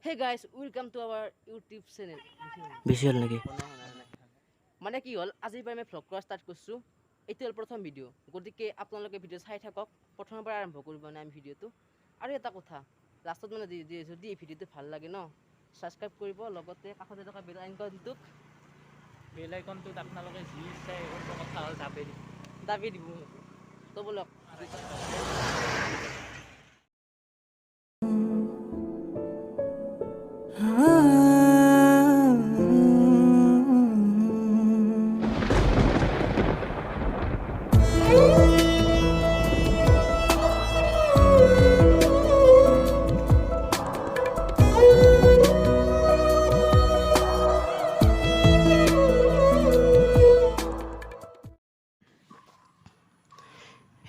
Hey guys, welcome to our YouTube channel. বেছি হ'ল নেকি মানে কি হ'ল আজিৰ পৰা আমি ভ্লগ কৰা ষ্টাৰ্ট কৰিছোঁ। এইটো হ'ল প্ৰথম ভিডিঅ', গতিকে আপোনালোকে ভিডিঅ' চাই থাকক। প্ৰথমৰ পৰা আৰম্ভ কৰিব মানে আমি ভিডিঅ'টো। আৰু এটা কথা লাষ্টত মানে যদি এই ভিডিঅ'টো ভাল লাগে ন, ছাবস্ক্ৰাইব কৰিব, লগতে কাষতে থকা বেল আইকনটোত আপোনালোকে যি ইচ্ছা কৰিব কথা হ'ল দাবি দিব। তো বলক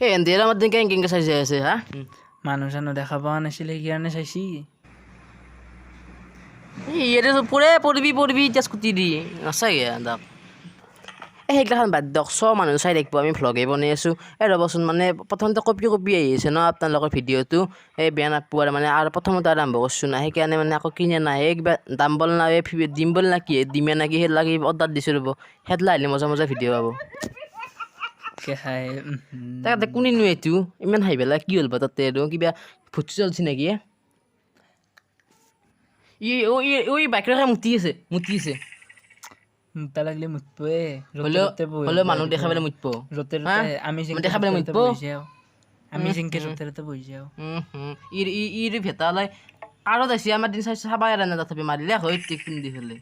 সেই এন্দিৰ আমাৰ দিন কেংকে চাই যাই আছে হা। মানুহ চানুহ দেখা পোৱা নাছিলে সেইকাৰণে চাইছি ইয়াতে পঢ়বি এতিয়া স্কুটি দি নাচাগে দাক সেইগিলাখান বাদ দিয়ক। মানুহ চাই থাকিব, আমি ভ্লগে বনাই আছোঁ। ৰ'বচোন মানে প্ৰথমতে কপি আহি আছে ন আপোনালোকৰ ভিডিঅ'টো, এই বেয়া নাপোৱাৰ মানে আৰু প্ৰথমতে আৰম্ভ কৰিছোঁ না, সেইকাৰণে মানে আকৌ কিনে নাহে কিবা দাম বল না দিম বল না কি দিমে নেকি সেই লাগি অৰ্ডাৰ দিছোঁ ৰ'ব। সেইলা আহিলে মজা ভিডিঅ' পাব। খাই তাতে কোনেনো এইটো ইমান হাঁহি পেলাই কি হ'ল বা তাতে আৰু কিবা ভুত চলছি নেকি? ই বাইকৰ মুতি আছে মুতা লাগলে মুতপয়ে হ'লেও মানুহ দেখা পেলাই মুতব। আমি দেখা পেলাই মুতব। আমি জিংকে য'তে বহি যাওঁ ই ভেটালাই কাৰত আছে আমাৰ দিন চাবাই এৰা নাই, তথাপি মাৰিলে হয় খুন্দি ফেলে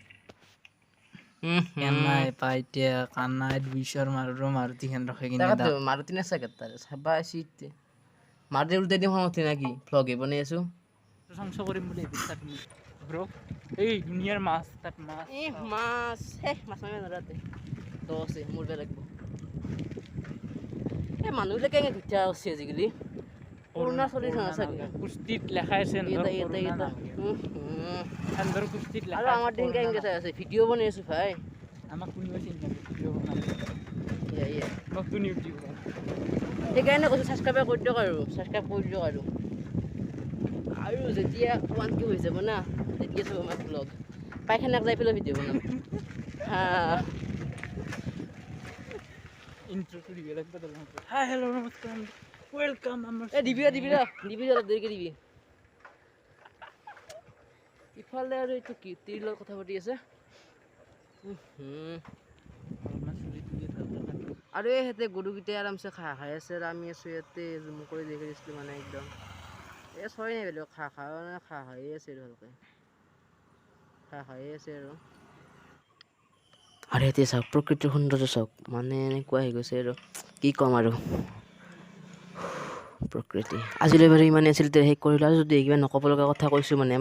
কেনাই পাই এতিয়া কানাই 200 মাৰুতি খান ৰখে কিনে মাৰুতি নাচাগে তাৰ চাবা আছি এতিয়া মাৰুতি উল্টাই দিম খঙতে নাকি ভ্লগে বনাই আছোঁ। সংস কৰিম বুলি ভাবিছা তুমি ব্ৰ? এই দুনিয়াৰ মাছ তাত মাছ মাছ মাৰিব নোৱাৰাতে দ আছে মৰিব লাগিব। এই মানুহবিলাকে এনে ভিক্ষা আছে আজিকালি কৰোণা চলি থকা চাগে কুস্তিত লেখা আছে আৰু আমাৰ দিন কেনেকৈ চাই আছে ভিডিঅ' বনাই আছোঁ ভাই। আমাক কোনোবা চিনি নাপায় ভিডিঅ' বনালে নতুন ইউটিউবাৰ সেইকাৰণে কৈছোঁ ছাবস্ক্ৰাইব কৰি দিয়ক আৰু যেতিয়া 1K হৈ যাব না তেতিয়া চাব আমাৰ ভ্লগ। পাইখানাক যাই পেলাই ভিডিঅ' বনাম ইন্ট্ৰটো দিব লাগিব। হাই হেল্ল' নমস্কাৰ ৱেলকাম আমাৰ দিবি দেৰিকৈ দিবি। ইফালে আৰু এইটো কি তিৰ লগত কথা পাতি আছে আৰু এই সিহঁতে গৰুকেইটাই আৰামছে খাই আছে আৰু আমি আছোঁ ইয়াতে জুম কৰি দেখি দিছিলোঁ মানে একদম এই চয় নাই বেলেগ খায়ে আছে আৰু ভালকৈ খায়ে আছে আৰু এতিয়া চাওক প্ৰকৃতিৰ সৌন্দৰ্য চাওক, মানে এনেকুৱা হৈ গৈছে আৰু কি ক'ম আৰু প্ৰকৃতি আজিলৈ বাৰু ইমানে আছিল শেষ কৰিলোঁ। আৰু যদি কিবা নক'ব লগা কথা কৈছোঁ মানে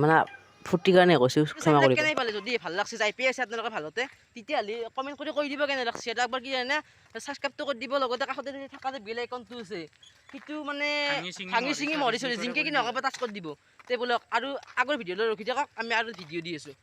ফূৰ্তিৰ কাৰণে কৈছোঁ, ক্ষমা কৰিব। কেনে পালে যদি ভাল লাগছে যাই পাই আছে আপোনালোকে ভালতে, তেতিয়াহ'লে কমেণ্ট কৰি কৈ দিব কেনে লাগছে। এটা একবাৰ কি জানে ছাবস্ক্ৰাইবটো কৰি দিব, লগতে কাষতে থকা যে বেল আইকনটো আছে সেইটো মানে ভাঙি চিঙি মৰি চলি জিংকে কি নক'ব টাচ কৰি দিব। তে বোলক আৰু আগৰ ভিডিঅ'লৈ ৰখি থাকক, আমি আৰু ভিডিঅ' দি আছোঁ।